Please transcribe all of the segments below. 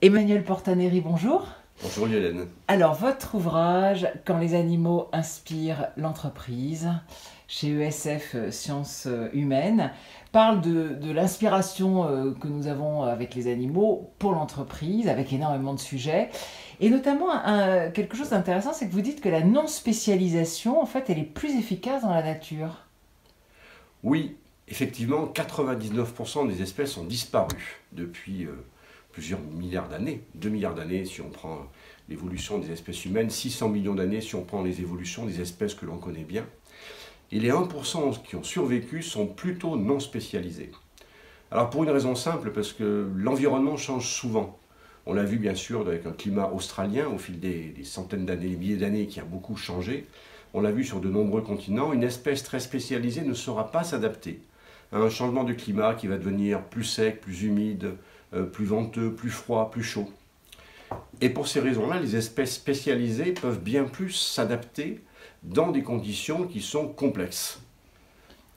Emmanuel Portaneri, bonjour. Bonjour Yolène. Alors, votre ouvrage « Quand les animaux inspirent l'entreprise » chez ESF Sciences Humaines parle de l'inspiration que nous avons avec les animaux pour l'entreprise, avec énormément de sujets. Et notamment, quelque chose d'intéressant, c'est que vous dites que la non-spécialisation, en fait, elle est plus efficace dans la nature. Oui, effectivement, 99% des espèces ont disparu depuis plusieurs milliards d'années. 2 milliards d'années si on prend l'évolution des espèces humaines, 600 millions d'années si on prend les évolutions des espèces que l'on connaît bien. Et les 1% qui ont survécu sont plutôt non spécialisés. Alors pour une raison simple, parce que l'environnement change souvent. On l'a vu bien sûr avec un climat australien au fil des centaines d'années, des milliers d'années qui a beaucoup changé. On l'a vu sur de nombreux continents, une espèce très spécialisée ne saura pas s'adapter à un changement de climat qui va devenir plus sec, plus humide, plus venteux, plus froid, plus chaud. Et pour ces raisons-là, les espèces spécialisées peuvent bien plus s'adapter dans des conditions qui sont complexes.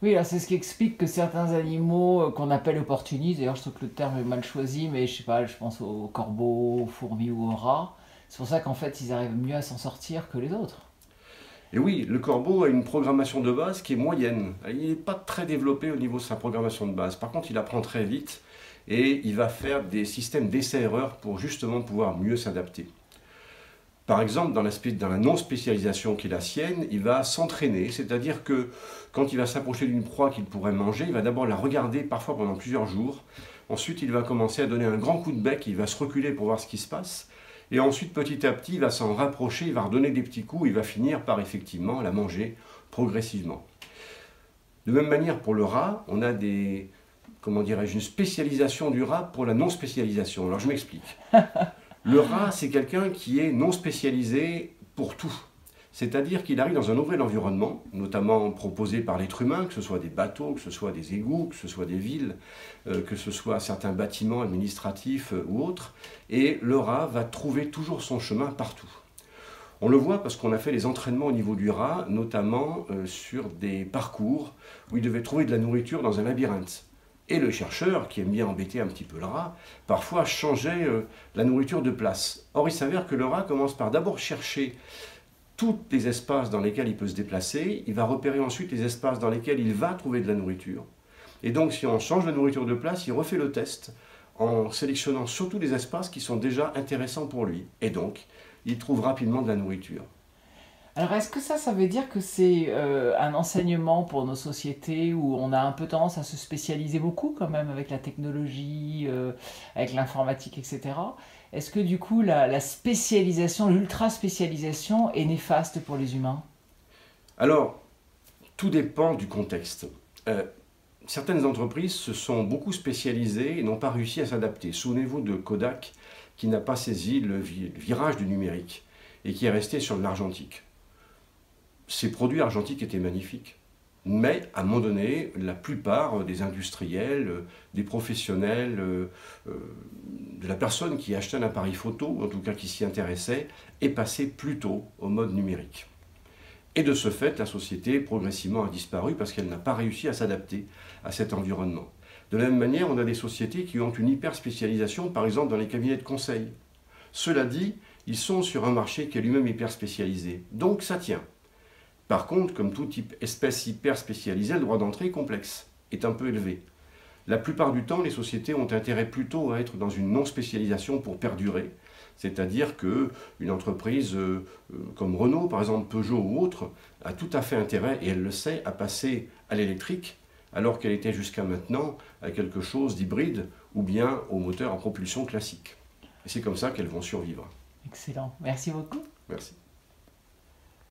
Oui, alors c'est ce qui explique que certains animaux qu'on appelle opportunistes, d'ailleurs je trouve que le terme est mal choisi, mais je sais pas, je pense aux corbeaux, aux fourmis ou aux rats, c'est pour ça qu'en fait ils arrivent mieux à s'en sortir que les autres. Et oui, le corbeau a une programmation de base qui est moyenne. Il n'est pas très développé au niveau de sa programmation de base. Par contre, il apprend très vite et il va faire des systèmes d'essai-erreur pour justement pouvoir mieux s'adapter. Par exemple, dans la non-spécialisation qui est la sienne, il va s'entraîner, c'est-à-dire que quand il va s'approcher d'une proie qu'il pourrait manger, il va d'abord la regarder parfois pendant plusieurs jours. Ensuite, il va commencer à donner un grand coup de bec, il va se reculer pour voir ce qui se passe. Et ensuite, petit à petit, il va s'en rapprocher, il va redonner des petits coups, il va finir par effectivement la manger progressivement. De même manière, pour le rat, on a comment dirais-je, une spécialisation du rat pour la non-spécialisation. Alors je m'explique. Le rat, c'est quelqu'un qui est non spécialisé pour tout. C'est-à-dire qu'il arrive dans un nouvel environnement, notamment proposé par l'être humain, que ce soit des bateaux, que ce soit des égouts, que ce soit des villes, que ce soit certains bâtiments administratifs ou autres, et le rat va trouver toujours son chemin partout. On le voit parce qu'on a fait les entraînements au niveau du rat, notamment sur des parcours où il devait trouver de la nourriture dans un labyrinthe. Et le chercheur, qui aime bien embêter un petit peu le rat, parfois changeait la nourriture de place. Or, il s'avère que le rat commence par d'abord chercher tous les espaces dans lesquels il peut se déplacer, il va repérer ensuite les espaces dans lesquels il va trouver de la nourriture. Et donc, si on change la nourriture de place, il refait le test en sélectionnant surtout des espaces qui sont déjà intéressants pour lui. Et donc, il trouve rapidement de la nourriture. Alors est-ce que ça veut dire que c'est un enseignement pour nos sociétés où on a un peu tendance à se spécialiser beaucoup quand même avec la technologie, avec l'informatique, etc. Est-ce que du coup la spécialisation, l'ultra-spécialisation est néfaste pour les humains? Alors, tout dépend du contexte. Certaines entreprises se sont beaucoup spécialisées et n'ont pas réussi à s'adapter. Souvenez-vous de Kodak qui n'a pas saisi le virage du numérique et qui est resté sur de l'argentique. Ces produits argentiques étaient magnifiques. Mais à un moment donné, la plupart des industriels, des professionnels, de la personne qui achetait un appareil photo, en tout cas qui s'y intéressait, est passée plutôt au mode numérique. Et de ce fait, la société progressivement a disparu parce qu'elle n'a pas réussi à s'adapter à cet environnement. De la même manière, on a des sociétés qui ont une hyper spécialisation, par exemple dans les cabinets de conseil. Cela dit, ils sont sur un marché qui est lui-même hyper spécialisé. Donc ça tient. Par contre, comme toute espèce hyper spécialisée, le droit d'entrée est complexe, est un peu élevé. La plupart du temps, les sociétés ont intérêt plutôt à être dans une non-spécialisation pour perdurer. C'est-à-dire qu'une entreprise comme Renault, par exemple Peugeot ou autre, a tout à fait intérêt, et elle le sait, à passer à l'électrique, alors qu'elle était jusqu'à maintenant à quelque chose d'hybride ou bien au moteur en propulsion classique. Et c'est comme ça qu'elles vont survivre. Excellent, merci beaucoup. Merci.